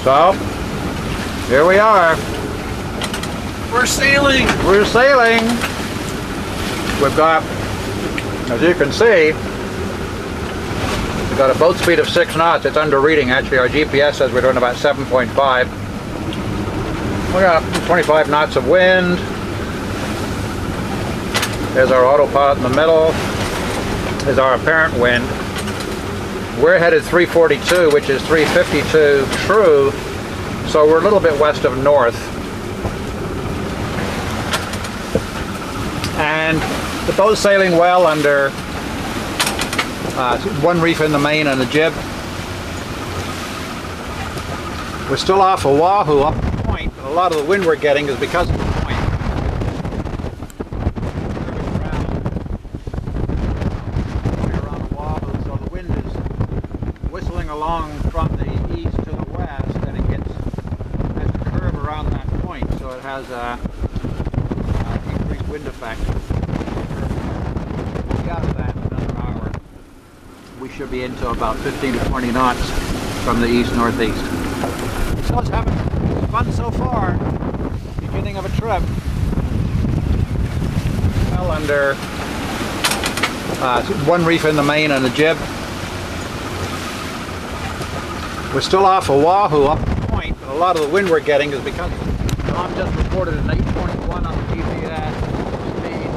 So, here we are. We're sailing! We're sailing! We've got, as you can see, we've got a boat speed of 6 knots. It's under reading, actually. Our GPS says we're doing about 7.5. We got 25 knots of wind. There's our autopilot in the middle. There's our apparent wind. We're headed 342, which is 352 true, so we're a little bit west of north. And the boat's sailing well under one reef in the main and a jib. We're still off Oahu up the point, but a lot of the wind we're getting is because of the point. Around Oahu, so the wind is whistling along from the east to the west, and it has to curve around that point, so it has a increased wind effect. We'll be out of that in another hour. We should be into about 15 to 20 knots from the east-northeast. So it's having fun so far. Beginning of a trip. Well under one reef in the main and a jib. We're still off Oahu up the point, but a lot of the wind we're getting is because Tom just reported an 8.1 on the GPS speed.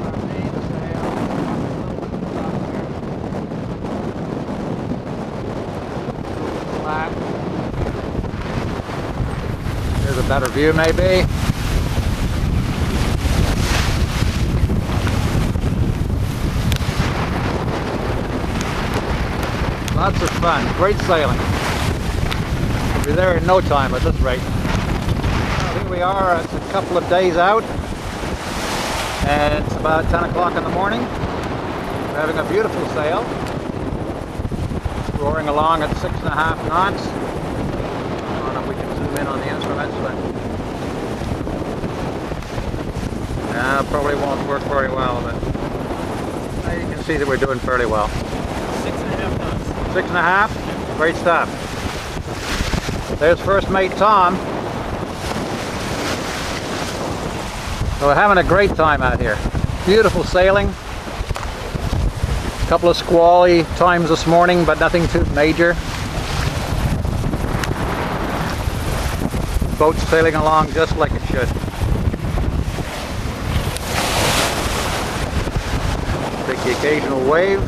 Our mainsail. Flat. Here's a better view, maybe. Lots of fun, great sailing. We'll be there in no time at this rate. Well, here we are, it's a couple of days out, and it's about 10 o'clock in the morning. We're having a beautiful sail, roaring along at 6.5 knots. I don't know if we can zoom in on the instruments, but probably won't work very well, but you can see that we're doing fairly well. 6.5 knots. 6.5? Great stuff. There's first mate Tom. So we're having a great time out here. Beautiful sailing. A couple of squally times this morning, but nothing too major. Boat's sailing along just like it should. Take the occasional wave.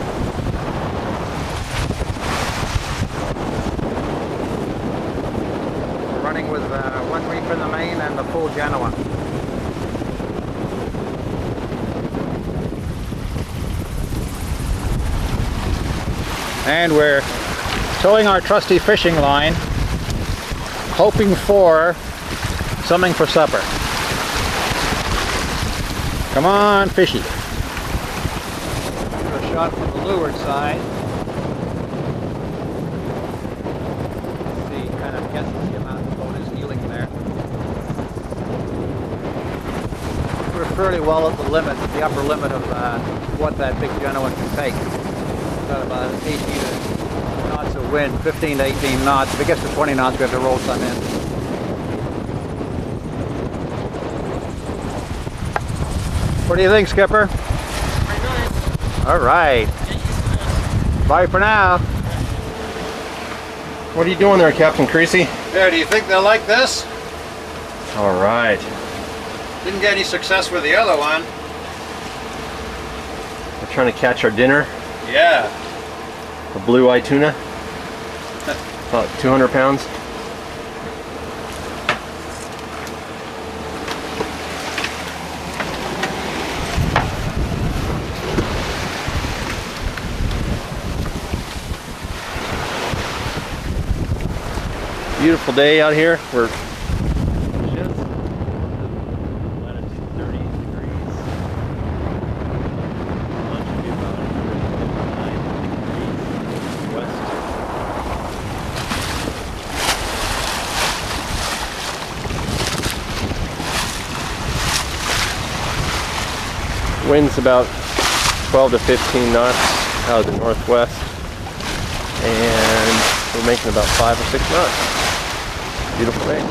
Running with one reef in the main and the full Genoa. And we're towing our trusty fishing line, hoping for something for supper. Come on, fishy. A shot from the leeward side. See, kind of guesses the amount the boat is heeling there. We're fairly well at the limit, the upper limit of what that big Genoa can take. Got about 18 knots of wind, 15 to 18 knots. If it gets to 20 knots, we have to roll some in. What do you think, Skipper? Very nice. All right. Bye for now. What are you doing there, Captain Creasy? There, do you think they'll like this? All right. Didn't get any success with the other one. We're trying to catch our dinner. Yeah. A blue-eye tuna. About 200 pounds. Beautiful day out here. We're Latitude 30 degrees. Longitude about 9 degrees west. wind's about 12 to 15 knots out of the northwest. and we're making about 5 or 6 knots. Beautiful day.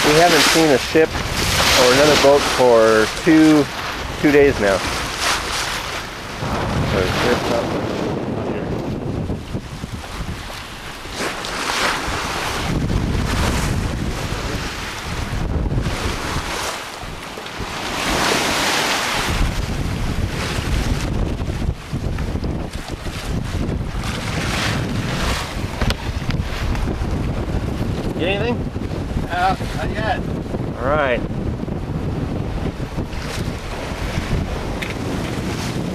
We haven't seen a ship or another boat for two days now. So ship's up here. Get anything? Not yet. All right.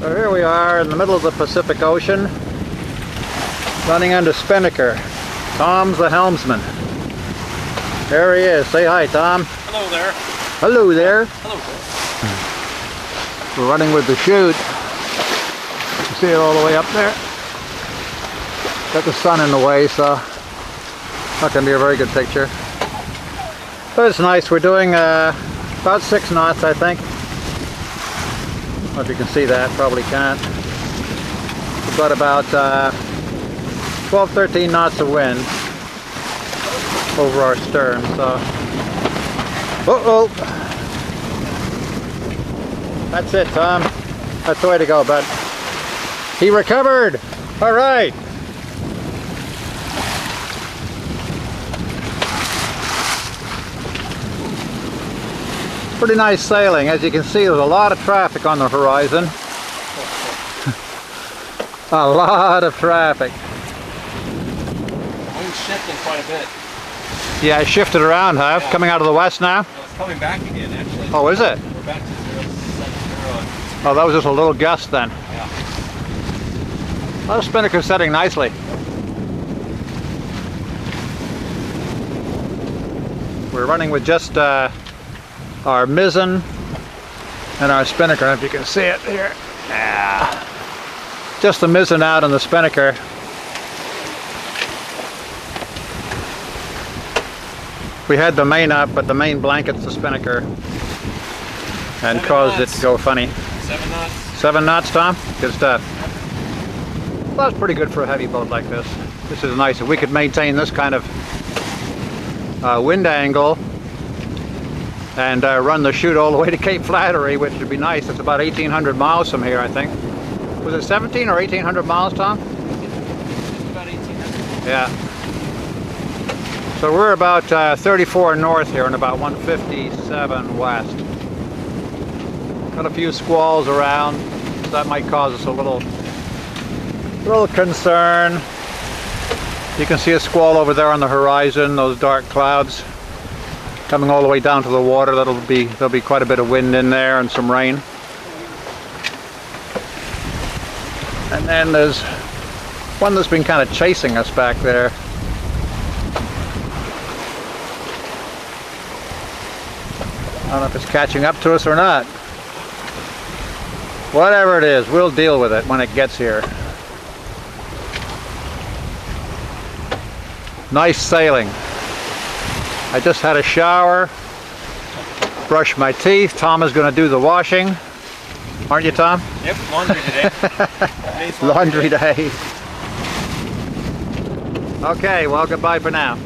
So here we are in the middle of the Pacific Ocean, running under spinnaker. Tom's the helmsman. There he is. Say hi, Tom. Hello there. Hello there. Hello there. We're running with the chute. You see it all the way up there? Got the sun in the way, so not going to be a very good picture. But it's nice. We're doing about 6 knots, I think. I don't know if you can see that. Probably can't. We've got about 12, 13 knots of wind over our stern. So, uh-oh. That's it, Tom. That's the way to go, bud. He recovered. All right. Pretty nice sailing. As you can see, there's a lot of traffic on the horizon. A lot of traffic. Wind's shifting quite a bit. Yeah, I shifted around, huh? Yeah. Coming out of the west now? Well, it's coming back again, actually. Oh, is it? We're back to 070. Oh, that was just a little gust then. Yeah. Well, the spinnaker's setting nicely. We're running with just our mizzen and our spinnaker, if you can see it here. Yeah. Just the mizzen out and the spinnaker. We had the main up, but the main blankets the spinnaker and 7 caused knots. it to go funny. 7 knots. 7 knots, Tom? Good stuff. Well, that's pretty good for a heavy boat like this. This is nice. If we could maintain this kind of wind angle and run the chute all the way to Cape Flattery, which would be nice. It's about 1,800 miles from here, I think. Was it 17 or 1,800 miles, Tom? Just about 1,800. Yeah. So we're about 34 north here and about 157 west. Got a few squalls around, so that might cause us a little concern. You can see a squall over there on the horizon, those dark clouds coming all the way down to the water. There'll be quite a bit of wind in there and some rain. And then there's one that's been kind of chasing us back there. I don't know if it's catching up to us or not. Whatever it is, we'll deal with it when it gets here. Nice sailing. I just had a shower, brushed my teeth. Tom is going to do the washing. Aren't you, Tom? Yep, laundry today. Today's Laundry day. Okay, well, goodbye for now.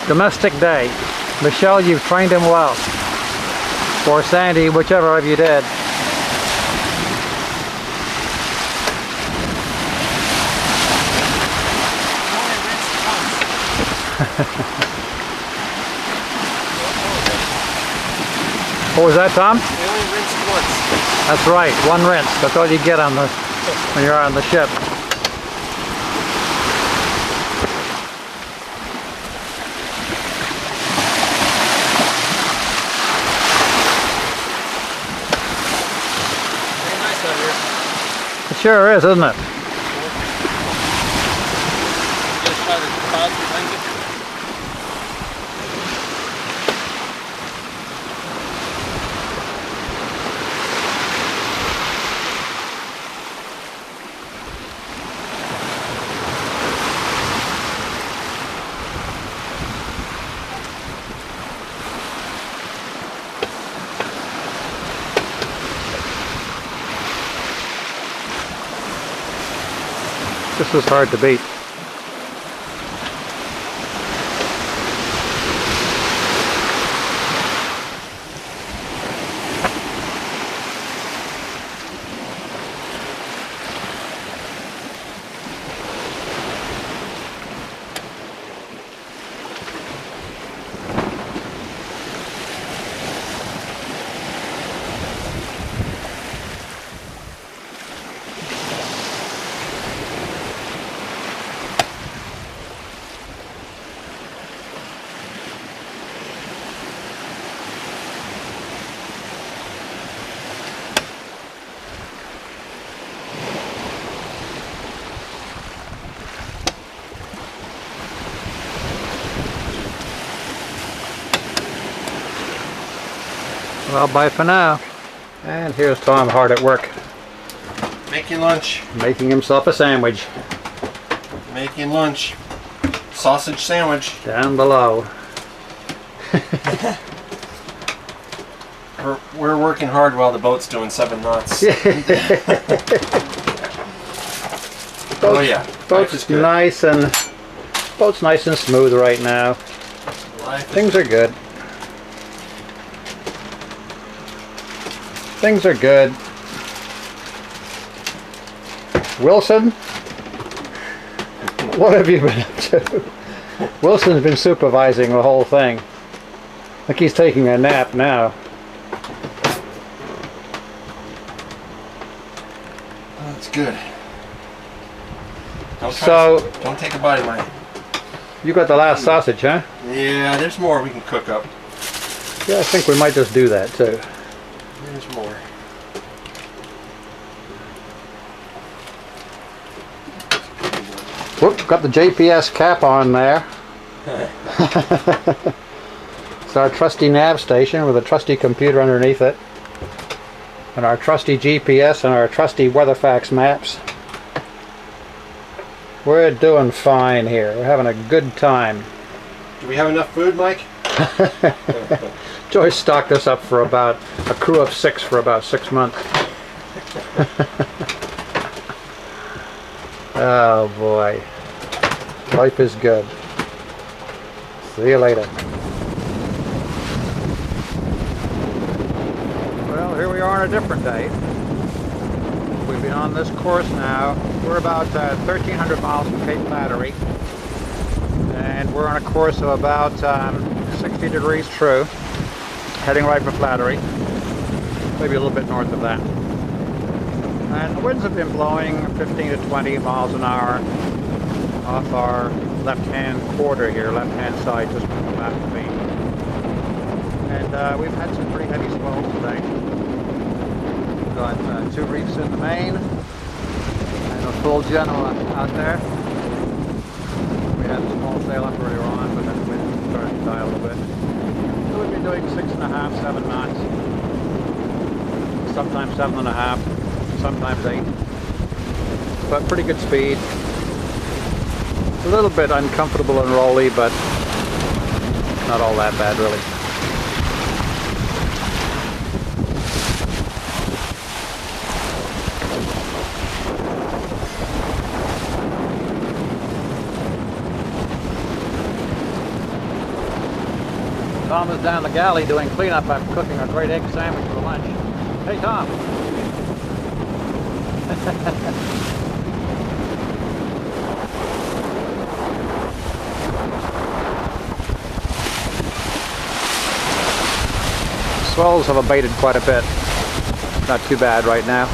Domestic day. Michelle, you've trained him well. Or Sandy, whichever of you did. What was that, Tom? We only rinsed once. That's right, one rinse. That's all you get on the when you're on the ship. Very nice out here. It sure is, isn't it? Just try the clouds behind you. This is hard to beat. Well, bye for now. And here's Tom hard at work, Making lunch. making himself a sandwich Making lunch. Sausage sandwich. down below. We're working hard while the boat's doing 7 knots. Oh yeah. Life is Boat's good. nice and smooth right now. Life is Things are good. Things are good. Wilson, what have you been up to? Wilson's been supervising the whole thing. I think he's taking a nap now. That's good. So, Don't take a bite of mine. you got the last sausage, huh? Yeah, there's more we can cook up. Yeah, I think we might just do that too. There's more. Whoop, got the JPS cap on there. It's our trusty nav station with a trusty computer underneath it. And our trusty GPS and our trusty Weatherfax maps. We're doing fine here. We're having a good time. Do we have enough food, Mike? Joyce stocked us up for about a crew of 6 for about 6 months. Oh boy. Life is good. See you later. Well, here we are on a different day. We've been on this course now. We're about 1,300 miles from Cape Flattery. And we're on a course of about 60 degrees true, heading right for Flattery. Maybe a little bit north of that. And the winds have been blowing 15 to 20 miles an hour off our left-hand quarter here, left-hand side, just past the beam. And we've had some pretty heavy swells today. We've got 2 reefs in the main and a full Genoa out there. We had a small sail up earlier on, but then the wind started to die a little bit. So we've been doing 6.5, 7 knots, sometimes 7.5, sometimes 8. But pretty good speed. A little bit uncomfortable and rolly, but not all that bad really. Tom is down the galley doing cleanup after cooking a great egg sandwich for lunch. Hey, Tom. Swells have abated quite a bit. Not too bad right now.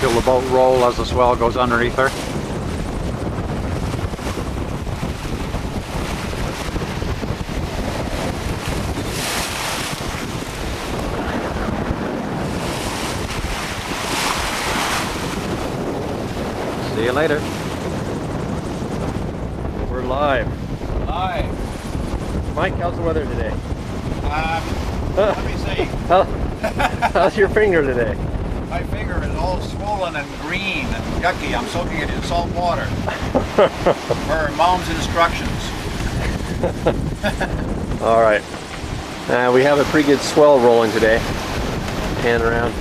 Feel the boat roll as the swell goes underneath her. See you later. We're live. Live. Mike, how's the weather today? Let me see. How's your finger today? My finger is all swollen and green and yucky. I'm soaking it in salt water. Per mom's instructions. All right. We have a pretty good swell rolling today. Pan around.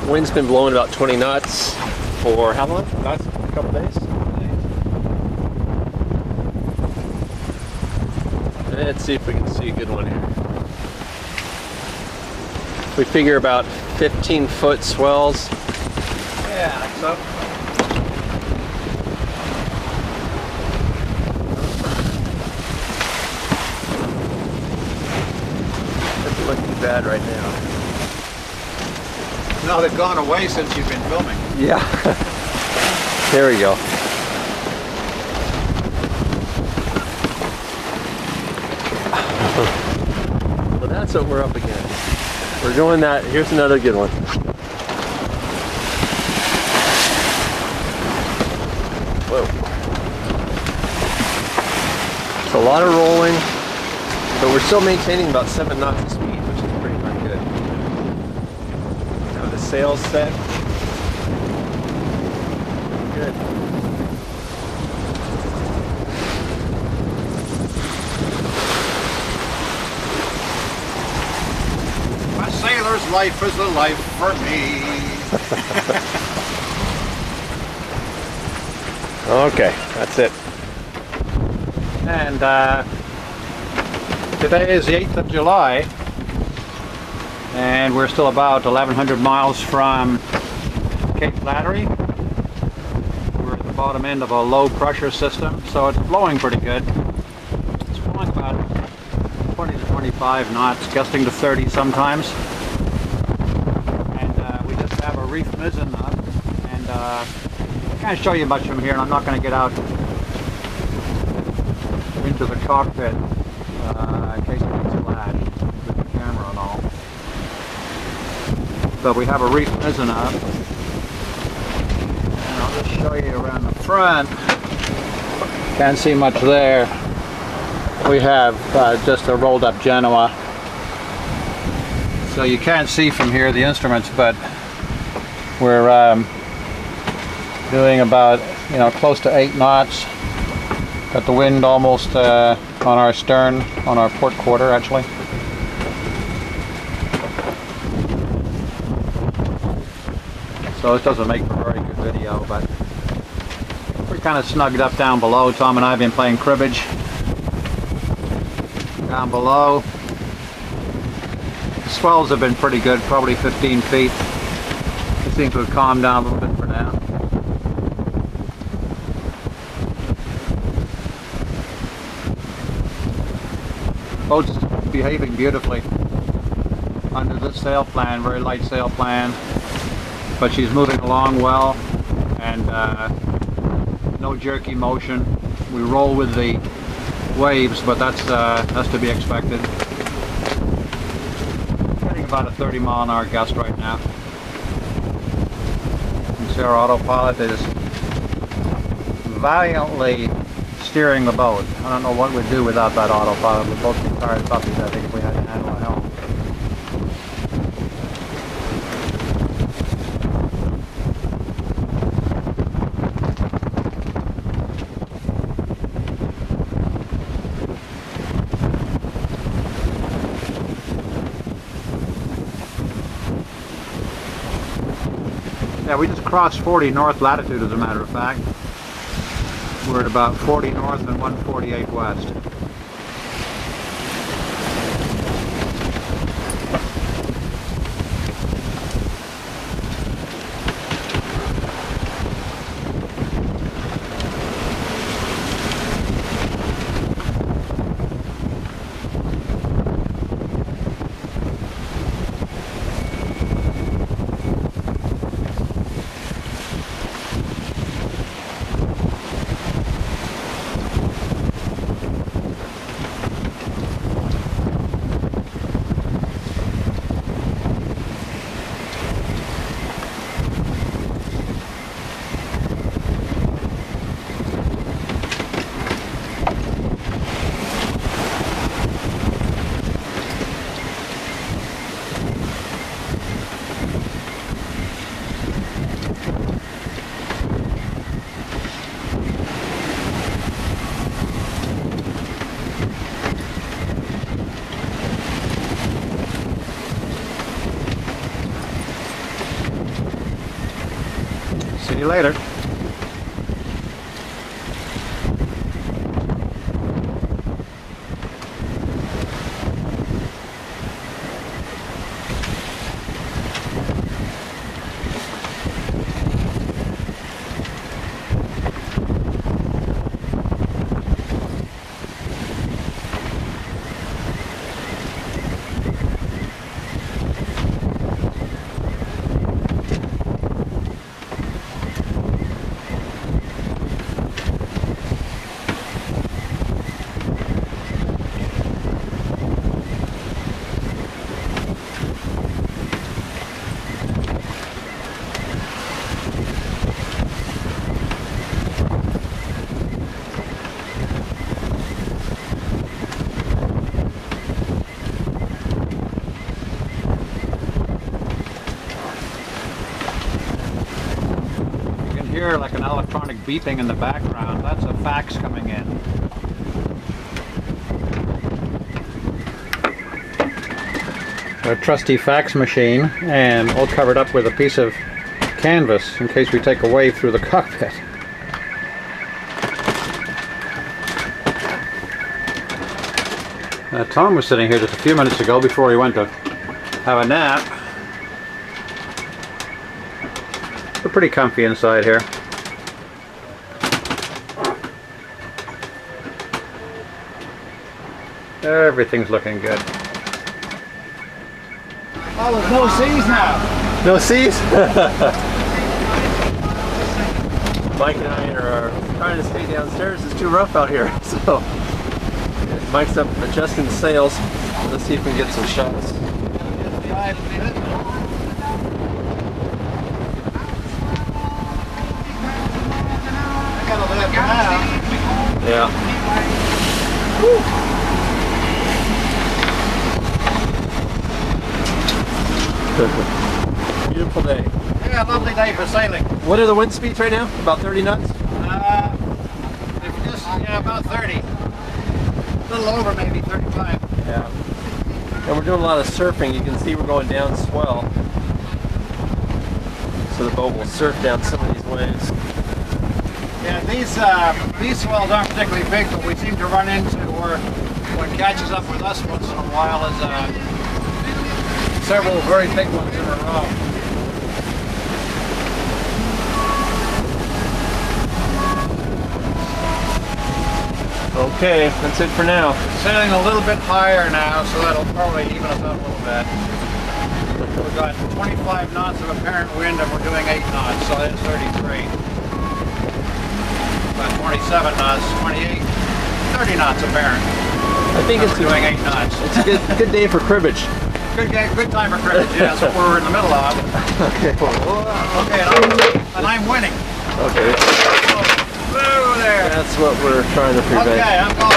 Wind's been blowing about 20 knots for how long? Knots? A couple days? Let's see if we can see a good one here. We figure about 15-foot swells. Yeah, I think so. Doesn't look too bad right now. No, they've gone away since you've been filming. Yeah. There we go. Well, that's what we're up against. We're doing that. Here's another good one. Whoa. It's a lot of rolling, but we're still maintaining about 7 knots of speed, which is pretty darn good. Now the sail's set. Good. A sailor's life is the life for me. Okay, that's it. And today is the 8th of July, and we're still about 1,100 miles from Cape Flattery. We're at the bottom end of a low pressure system, so it's blowing pretty good. It's blowing about 20 to 25 knots, gusting to 30 sometimes. And we just have a reef mizzen up, and I can't show you much from here, and I'm not going to get out into the cockpit in case it gets flashed with the camera and all. But we have a reef mizzen up, and I'll just show you around the front. Can't see much there. We have just a rolled up Genoa, so you can't see from here the instruments, but we're doing about, close to 8 knots. Got the wind almost on our stern, on our port quarter actually. So this doesn't make for very good video, but we're kind of snugged up down below. Tom and I have been playing cribbage down below. The swells have been pretty good, probably 15 feet. They seem to have calmed down a little bit for now. Boat's behaving beautifully under this sail plan, very light sail plan, but she's moving along well, and no jerky motion. We roll with the waves, but that's to be expected. Getting about a 30-mile-an-hour gust right now. You can see our autopilot is valiantly steering the boat. I don't know what we'd do without that autopilot. We'd both be tired puppies, I think, if we had to handle a helm. Yeah, we just crossed 40 north latitude, as a matter of fact. We're at about 40 north and 148 west. See you later. Hear like an electronic beeping in the background. That's a fax coming in. A trusty fax machine, and all covered up with a piece of canvas in case we take a wave through the cockpit. Tom was sitting here just a few minutes ago before he went to have a nap. We're pretty comfy inside here. Everything's looking good. Oh, there's no seas now. No seas? Mike and I are trying to stay downstairs. It's too rough out here. So Mike's up adjusting the sails. Let's see if we can get some shots. Yeah. Woo. Beautiful day. Yeah, lovely day for sailing. What are the wind speeds right now? About 30 knots? Yeah, about 30. A little over, maybe 35. Yeah. And we're doing a lot of surfing. You can see we're going down swell. So the boat will surf down some of these waves. Yeah, these swells aren't particularly big, but we seem to run into, or what catches up with us once in a while is several very big ones in a row. Okay, that's it for now. Sailing a little bit higher now, so that'll probably even us out a little bit. We've got 25 knots of apparent wind and we're doing 8 knots, so that's 33. About 27 knots, 28. 30 knots apparent. I think it's We're doing 8 knots. It's a good day for cribbage. Good time for cribbage. Yeah, that's what we're in the middle of. Okay. Okay, and I'm winning. Okay. Whoa there. That's what we're trying to prevent. Okay, I'm going.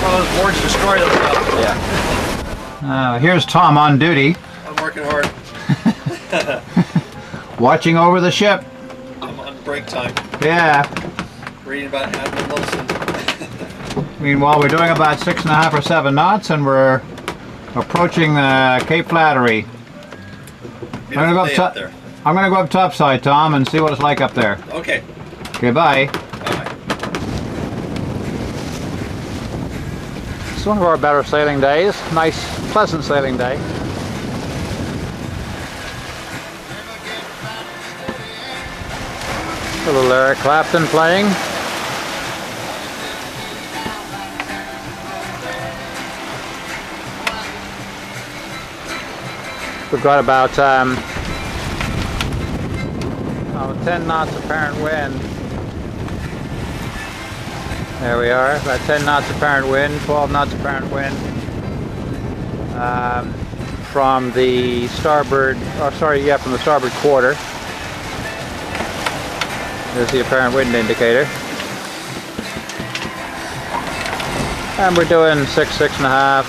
Well, those boards destroy themselves. Yeah. Here's Tom on duty, I'm working hard. watching over the ship. I'm on break time. Yeah. Reading about Admiral Wilson. Meanwhile, we're doing about 6.5 or 7 knots, and we're approaching Cape Flattery. I'm gonna go up topside, Tom, and see what it's like up there. Okay. Okay, bye. Bye. It's one of our better sailing days. Nice, pleasant sailing day. Little Eric Clapton playing. We've got about 10 knots apparent wind. There we are, about 10 knots apparent wind, 12 knots apparent wind from the starboard, from the starboard quarter. There's the apparent wind indicator. And we're doing 6, 6.5,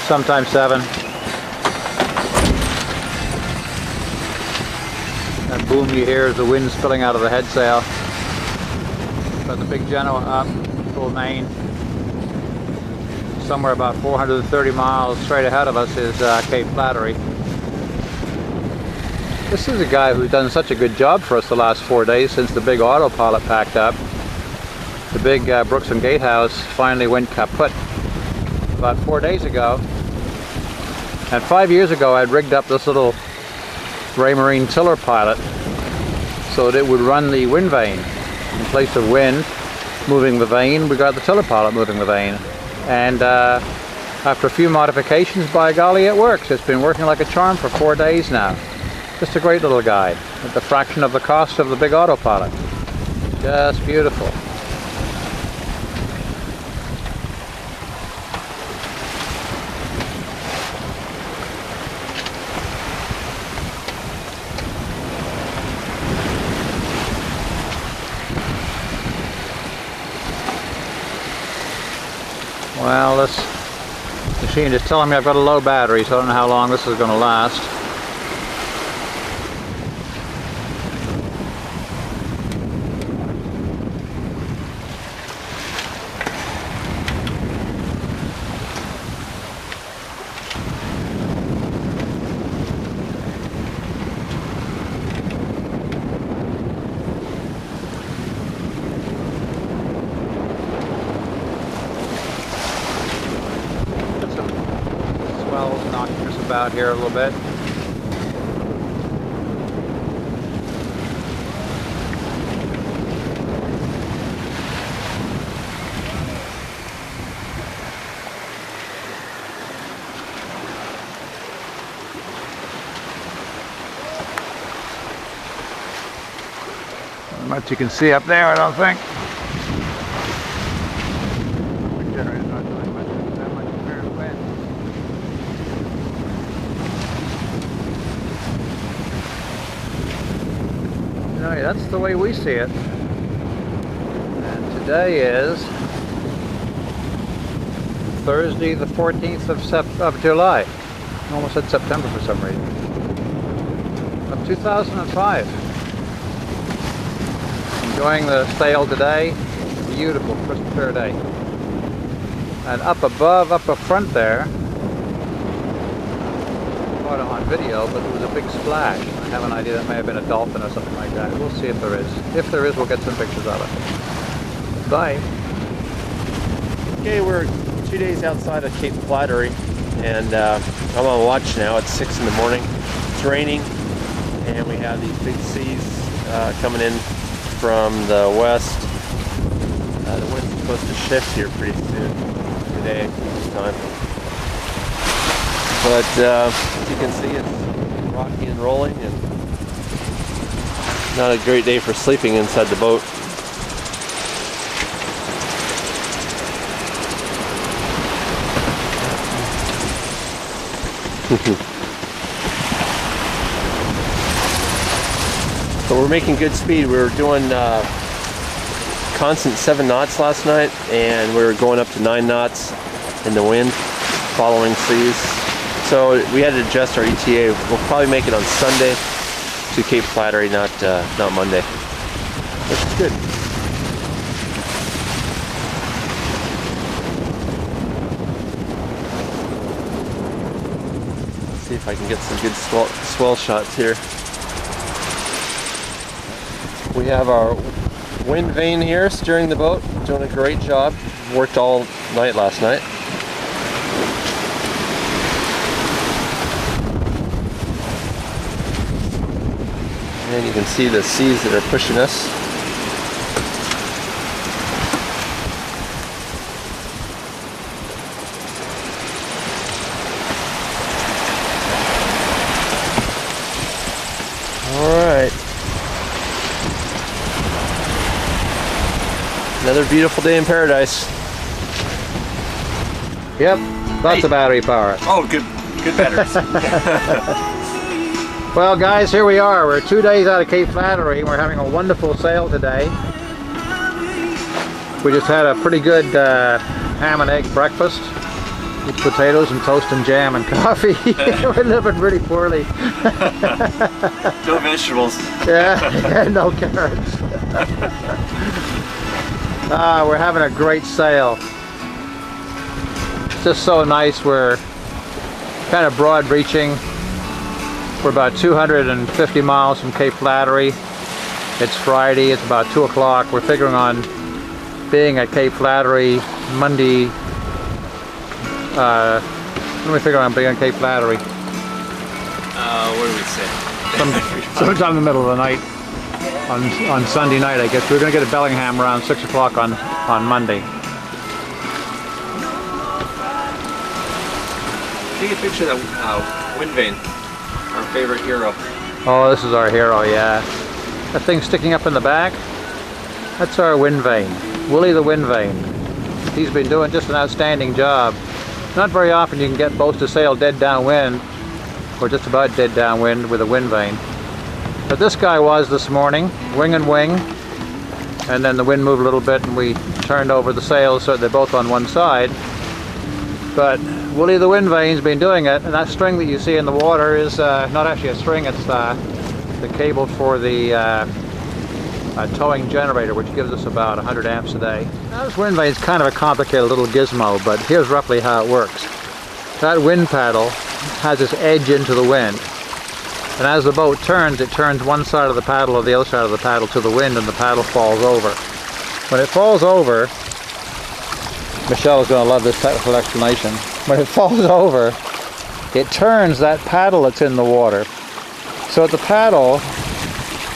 sometimes 7. That boom you hear is the wind spilling out of the head sail. Got the big Genoa up, full main. Somewhere about 430 miles straight ahead of us is Cape Flattery. This is a guy who's done such a good job for us the last 4 days since the big autopilot packed up. The big Brooks and Gatehouse finally went kaput about 4 days ago. And 5 years ago I'd rigged up this little Raymarine tiller pilot so that it would run the wind vane. In place of wind moving the vane, we got the tiller pilot moving the vane. And after a few modifications, by golly, it works. It's been working like a charm for 4 days now. Just a great little guy at the fraction of the cost of the big autopilot. Just beautiful. Well, this machine is telling me I've got a low battery, so I don't know how long this is going to last. Knocking us about here a little bit. Not much you can see up there, I don't think. That's the way we see it. And today is Thursday the 14th of July. I almost said September for some reason. Of 2005. Enjoying the sail today. Beautiful, crystal clear day. And up above, up up front there, caught it on video, but there was a big splash. I have an idea that may have been a dolphin or something like that. We'll see if there is. If there is, we'll get some pictures of it. Bye. Okay, we're 2 days outside of Cape Flattery, and I'm on watch now. It's 6 in the morning. It's raining, and we have these big seas coming in from the west. The wind's supposed to shift here pretty soon today, this time. But as you can see, it's rocky and rolling, and not a great day for sleeping inside the boat. But we're making good speed. We were doing constant 7 knots last night, and we were going up to 9 knots in the wind, following seas. So we had to adjust our ETA. We'll probably make it on Sunday to Cape Flattery, not Monday. Which is good. Let's see if I can get some good swell shots here. We have our wind vane here steering the boat, doing a great job. Worked all night last night. And you can see the seas that are pushing us. Another beautiful day in paradise. Yep, lots of battery power. Oh, good batteries. Well guys, here we are. We're 2 days out of Cape Flattery. We're having a wonderful sail today. We just had a pretty good ham and egg breakfast with potatoes and toast and jam and coffee. We're living really poorly. No vegetables. Yeah, no carrots. We're having a great sail. It's just so nice. We're kind of broad reaching. We're about 250 miles from Cape Flattery. It's Friday, it's about 2 o'clock. We're figuring on being at Cape Flattery Monday. When do we figure on being at Cape Flattery? What do we say? Sometime in the middle of the night. On Sunday night, I guess. We're going to get to Bellingham around 6 o'clock on Monday. Take a picture of that wind vane, our favorite hero. Oh, this is our hero, yeah. That thing sticking up in the back, that's our wind vane. Willie the wind vane. He's been doing just an outstanding job. Not very often you can get boats to sail dead downwind, or just about dead downwind with a wind vane. But this guy was this morning, wing and wing, and then the wind moved a little bit and we turned over the sails so they're both on one side. But Willie the wind vane's been doing it, and that string that you see in the water is not actually a string, it's the cable for the towing generator, which gives us about 100 amps a day. Now, this wind vane's kind of a complicated little gizmo, but here's roughly how it works. That wind paddle has this edge into the wind. And as the boat turns, it turns one side of the paddle or the other side of the paddle to the wind, and the paddle falls over. When it falls over, Michelle is going to love this technical explanation. When it falls over, it turns that paddle that's in the water. So the paddle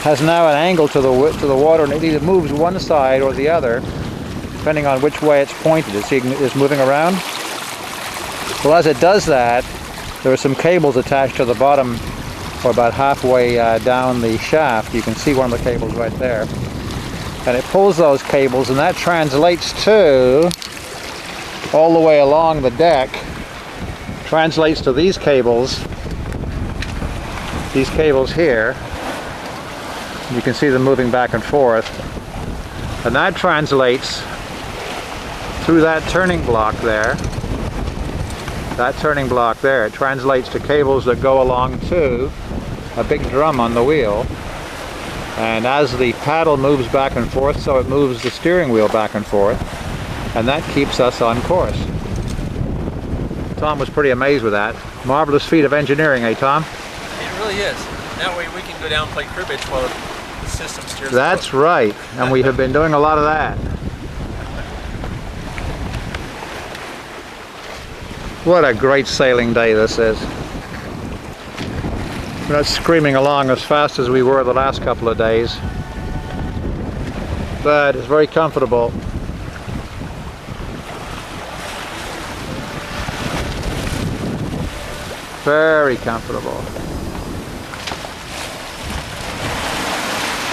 has now an angle to the water, and it either moves one side or the other, depending on which way it's pointed. It's moving around. Well, as it does that, there are some cables attached to the bottom, or about halfway down the shaft. You can see one of the cables right there. And it pulls those cables, and that translates to, all the way along the deck, translates to these cables here. You can see them moving back and forth. And that translates through that turning block there. That turning block there, it translates to cables that go along to a big drum on the wheel, and as the paddle moves back and forth, so it moves the steering wheel back and forth, and that keeps us on course. Tom was pretty amazed with that. Marvelous feat of engineering, eh, Tom? It really is. That way we can go down and play cribbage while the system steers. That's right, and we have been doing a lot of that. What a great sailing day this is. We're not screaming along as fast as we were the last couple of days, but it's very comfortable. Very comfortable.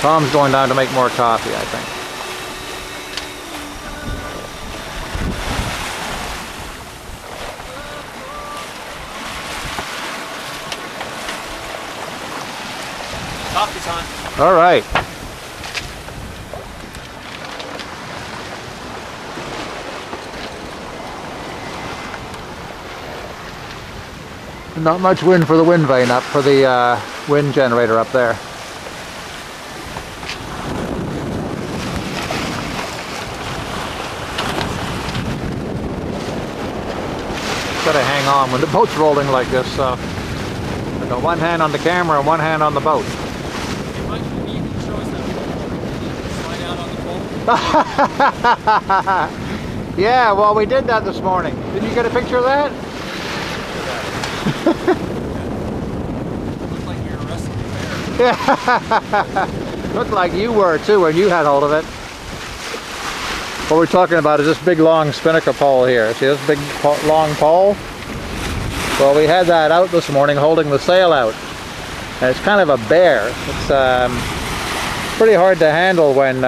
Tom's going down to make more coffee, I think. Coffee time. All right. Not much wind for the wind vane up, for the wind generator up there. Gotta hang on when the boat's rolling like this, so I got one hand on the camera and one hand on the boat. Hey, Mike, maybe you can show us that slide out on the pole? Yeah, well, we did that this morning. Didn't you get a picture of that? Looked like you were wrestling a bear. Yeah. Looked like you were too when you had hold of it. What we're talking about is this big long spinnaker pole here. See this big long pole? Well, we had that out this morning holding the sail out. And it's kind of a bear. It's pretty hard to handle when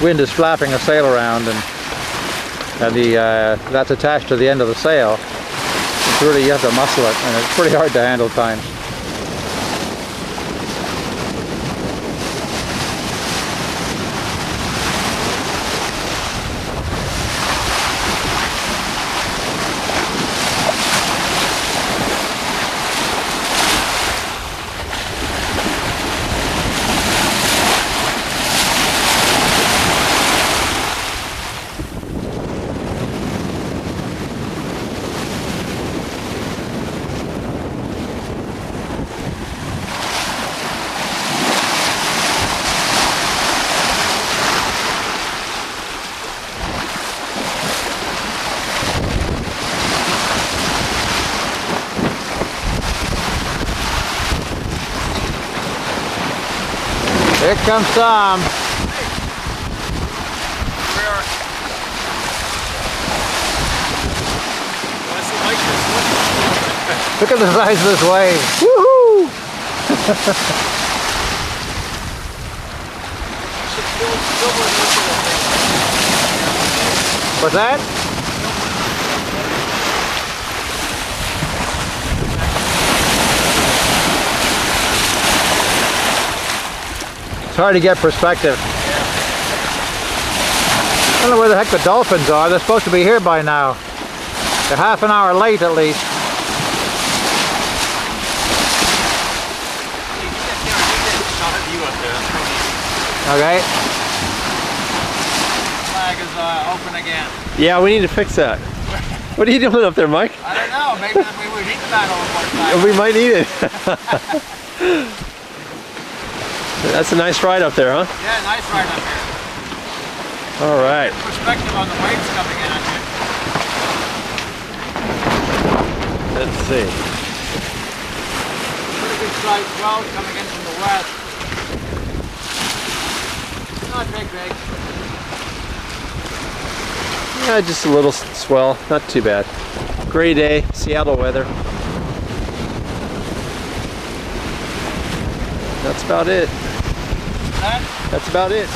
wind is flapping a sail around and that's attached to the end of the sail. It's really, you have to muscle it, and it's pretty hard to handle at times. Here comes Tom. Where are I see Mike this Look at the size of this wave. Woohoo! What's that? It's hard to get perspective. I don't know where the heck the dolphins are. They're supposed to be here by now. They're half an hour late at least. Okay. Flag is open again. Yeah, we need to fix that. What are you doing up there, Mike? I don't know. Maybe we would need that overboard flag. We might need it. That's a nice ride up there, huh? Yeah, nice ride up here. All right. Perspective on the waves coming in on you. Let's see. Pretty good sized swell coming in from the west. Not big. Yeah, just a little swell. Not too bad. Gray day, Seattle weather. That's about it. That's about it.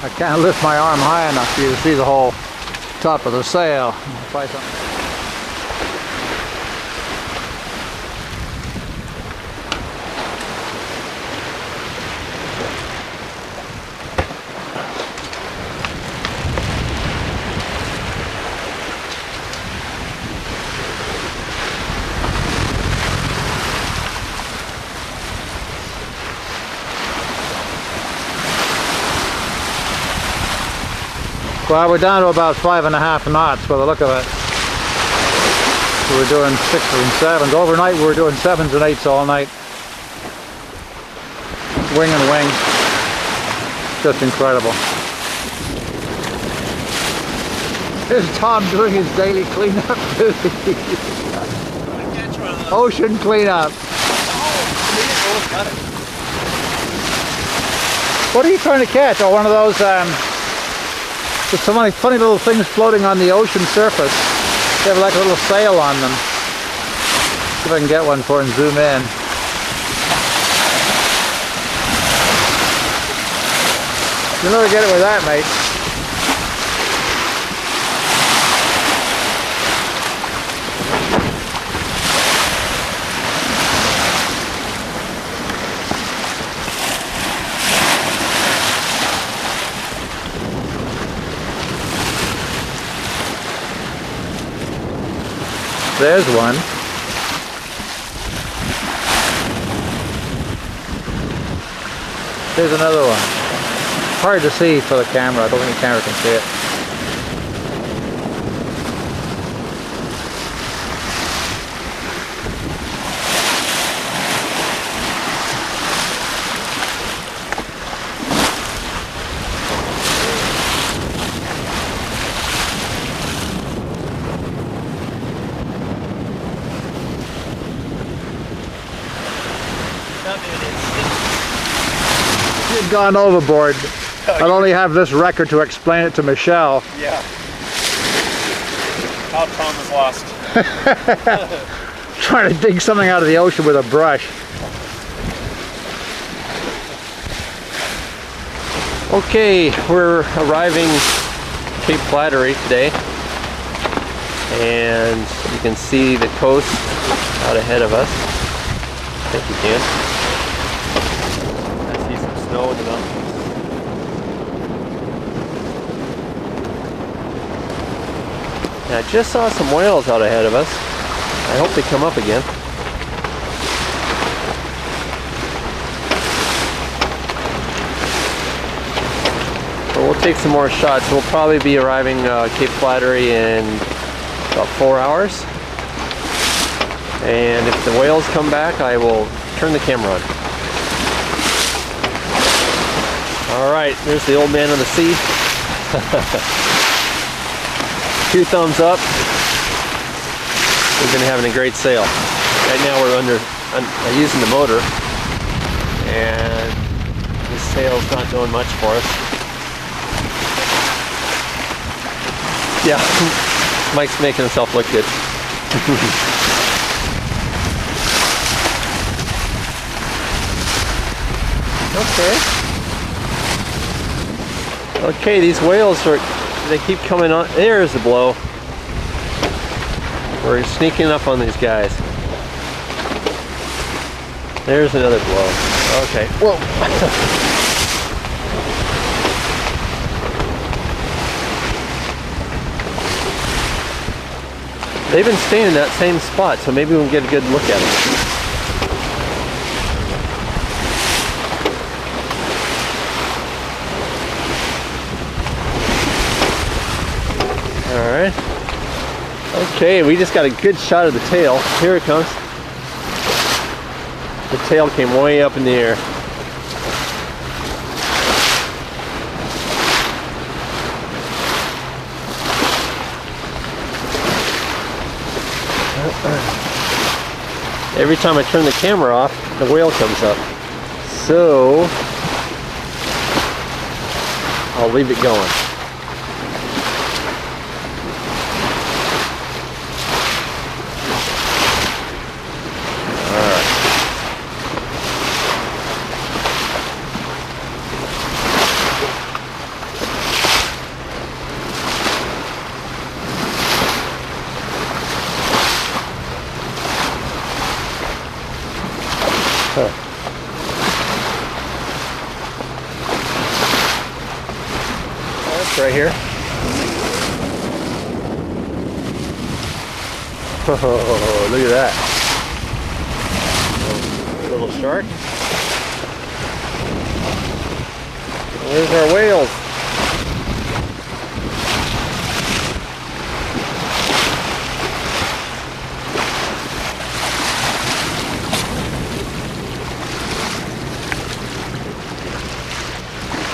I can't lift my arm high enough for you to see the whole top of the sail. Try something. Well, we're down to about 5.5 knots by the look of it. We were doing 6s and 7s. Overnight we were doing 7s and 8s all night. Wing and wing. Just incredible. Here's Tom doing his daily cleanup duty. Ocean cleanup. What are you trying to catch? Oh, one of those There's so many funny little things floating on the ocean surface. They have like a little sail on them. See if I can get one for and zoom in. You'll never get it with that, mate. There's one. There's another one. Hard to see for the camera. I don't think the camera can see it. You've gone overboard. I'll only have this record to explain it to Michelle. Yeah. How Tom is lost. Trying to dig something out of the ocean with a brush. Okay, we're arriving Cape Flattery today, and you can see the coast out ahead of us. I think you can. I see some snow in the mountains. And I just saw some whales out ahead of us. I hope they come up again. We'll take some more shots. We'll probably be arriving Cape Flattery in about 4 hours. And if the whales come back, I will turn the camera on. Alright, there's the old man of the sea. 2 thumbs up. We've been having a great sail. Right now we're using the motor, and this sail's not doing much for us. Yeah, Mike's making himself look good. Okay, these whales they keep coming on. There's the blow. We're sneaking up on these guys. There's another blow. Okay, whoa. They've been staying in that same spot, so maybe we'll get a good look at them. Alright. Okay, we just got a good shot of the tail. Here it comes. The tail came way up in the air. Every time I turn the camera off, the whale comes up. So I'll leave it going. Alright. That's right here. Oh, look at that. Little shark. There's our whales.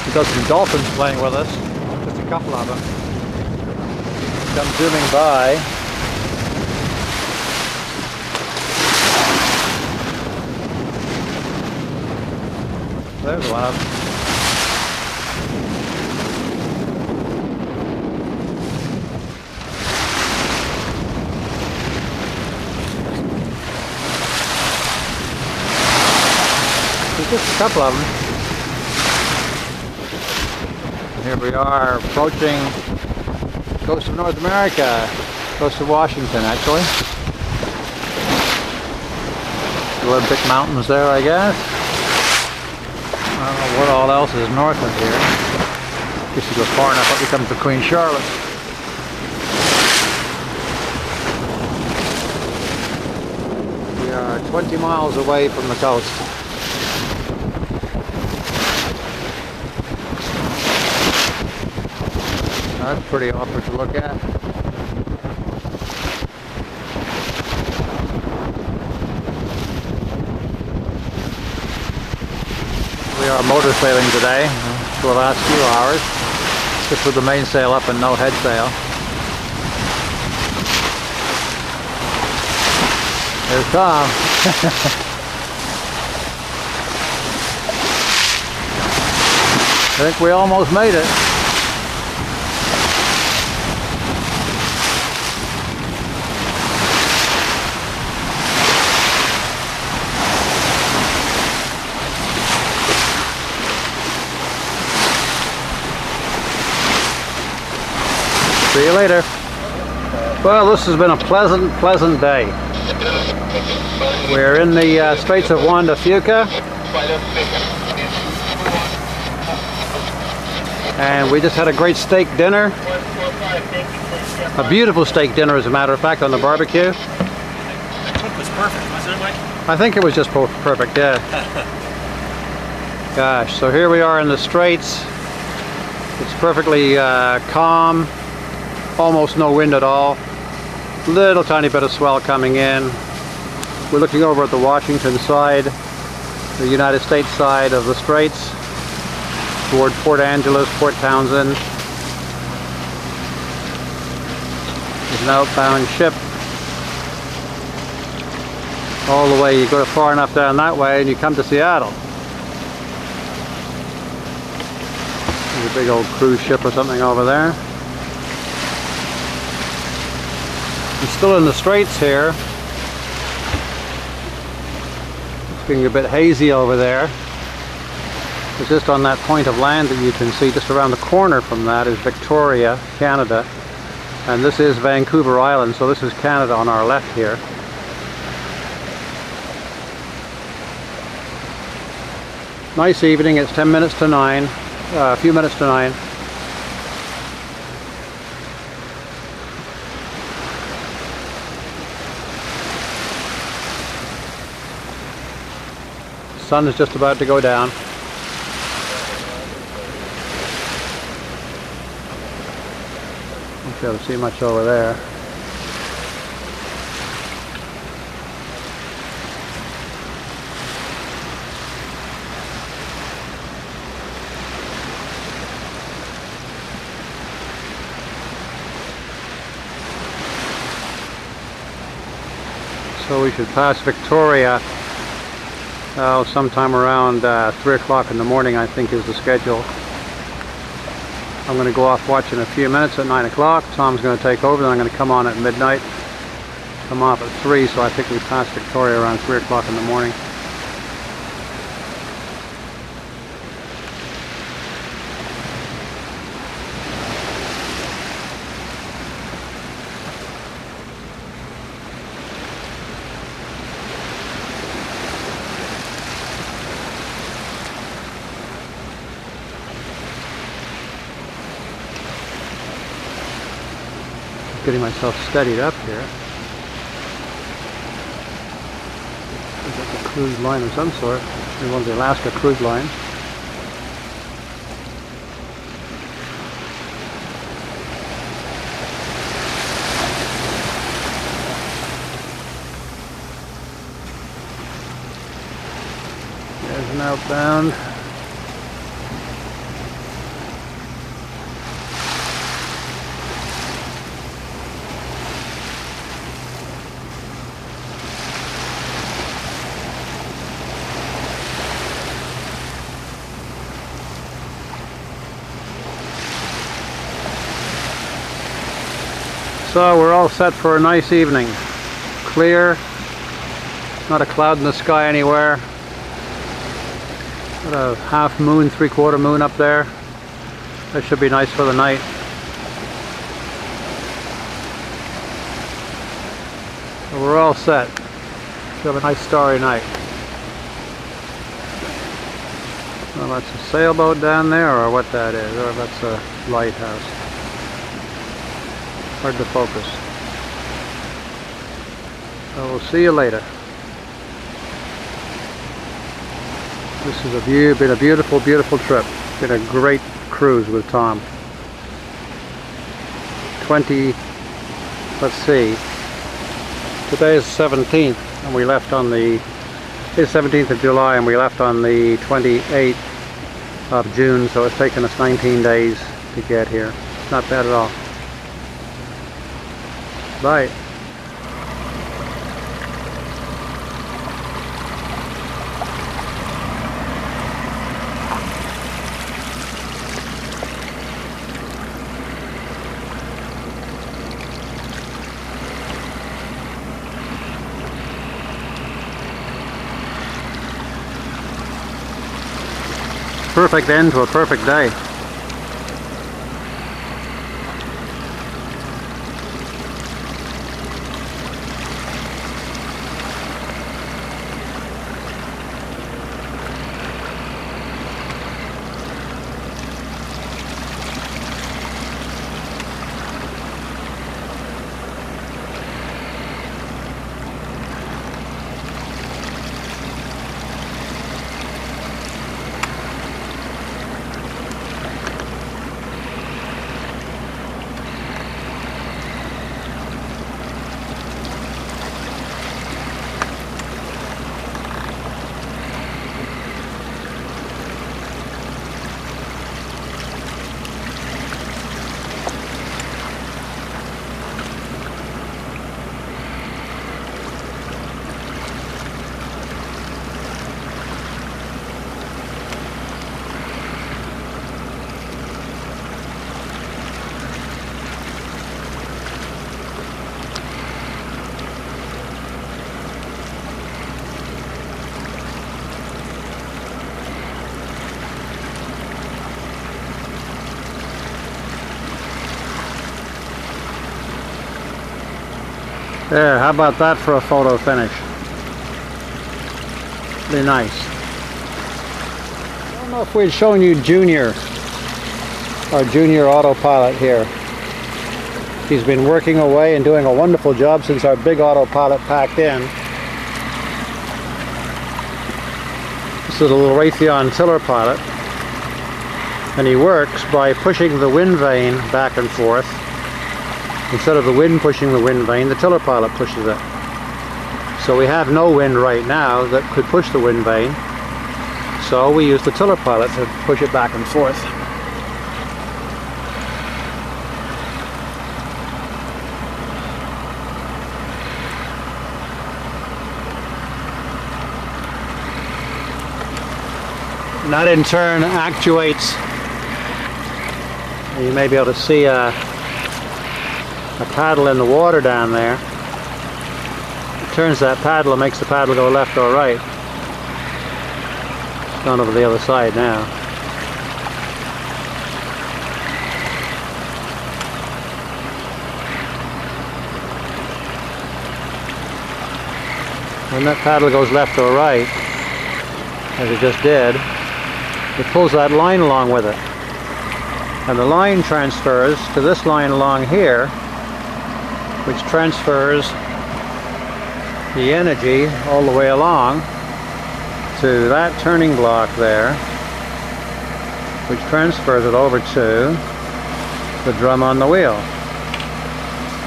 We've got some dolphins playing with us. Just a couple of them. Come zooming by. There's one of them. couple of them. And here we are approaching the coast of North America, coast of Washington actually. Olympic Mountains there, I guess. I don't know what all else is north of here. I guess you go far enough up, you come to Queen Charlotte. We are 20 miles away from the coast. That's pretty awkward to look at. We are motor sailing today for the last few hours, just with the mainsail up and no head sail. There's Tom. I think we almost made it. See you later. Well, this has been a pleasant day. We're in the Straits of Juan de Fuca, and we just had a great steak dinner. A beautiful steak dinner, as a matter of fact, on the barbecue. The cook was perfect, wasn't it, Mike? I think it was just perfect, yeah. Gosh, so here we are in the Straits. It's perfectly calm. Almost no wind at all. Little tiny bit of swell coming in. We're looking over at the Washington side, the United States side of the Straits, toward Port Angeles, Port Townsend. There's an outbound ship. All the way, you go far enough down that way and you come to Seattle. There's a big old cruise ship or something over there. I'm still in the Straits here. It's getting a bit hazy over there. It's just on that point of land that you can see just around the corner from that is Victoria, Canada. And this is Vancouver Island, so this is Canada on our left here. Nice evening, it's 10 minutes to 9, a few minutes to 9. Sun is just about to go down. Won't be able to see much over there. So we should pass Victoria sometime around 3 o'clock in the morning, I think, is the schedule. I'm going to go off watch in a few minutes at 9 o'clock. Tom's going to take over, then I'm going to come on at midnight. Come off at 3, so I think we pass Victoria around 3 o'clock in the morning. Getting myself steadied up here. It's a cruise line of some sort. One of the Alaska cruise lines. There's an outbound. So we're all set for a nice evening. Clear, not a cloud in the sky anywhere. Got a half moon, 3/4 moon up there. That should be nice for the night. So we're all set. Should have a nice starry night. Well, that's a sailboat down there, or what that is, or that's a lighthouse. Hard to focus. So we'll see you later. This is been a beautiful, beautiful trip. Been a great cruise with Tom. Let's see. Today is 17th, and we left on the 17th of July, and we left on the 28th of June, so it's taken us 19 days to get here. Not bad at all. Bye. Perfect end to a perfect day. There, how about that for a photo finish? Really nice. I don't know if we'd shown you Junior, our junior autopilot here. He's been working away and doing a wonderful job since our big autopilot packed in. This is a little Raytheon tiller pilot, and he works by pushing the wind vane back and forth. Instead of the wind pushing the wind vane, the tiller pilot pushes it. So we have no wind right now that could push the wind vane. So we use the tiller pilot to push it back and forth. And that in turn actuates, you may be able to see a paddle in the water down there. It turns that paddle and makes the paddle go left or right. It's gone over the other side now. When that paddle goes left or right, as it just did, it pulls that line along with it. And the line transfers to this line along here, which transfers the energy all the way along to that turning block there, which transfers it over to the drum on the wheel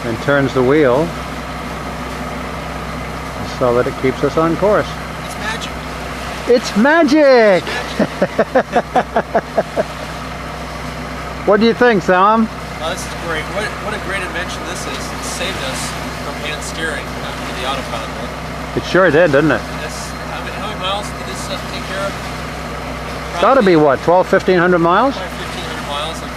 and turns the wheel so that it keeps us on course. It's magic! It's magic! What do you think, Tom? Oh, this is great. What a great invention this is. It saved us from hand steering for the autopilot mode. It sure did, didn't it? Yes. How many miles did this take care of? It's got to be what, 1,200–1,500 miles? Probably 1,500 miles of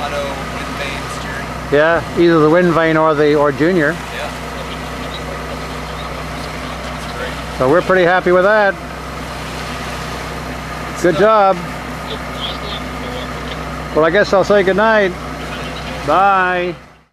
auto wind vane steering. Yeah, either the wind vane or Junior. Yeah. That's great. So we're pretty happy with that. Good job. Well, I guess I'll say goodnight. Bye.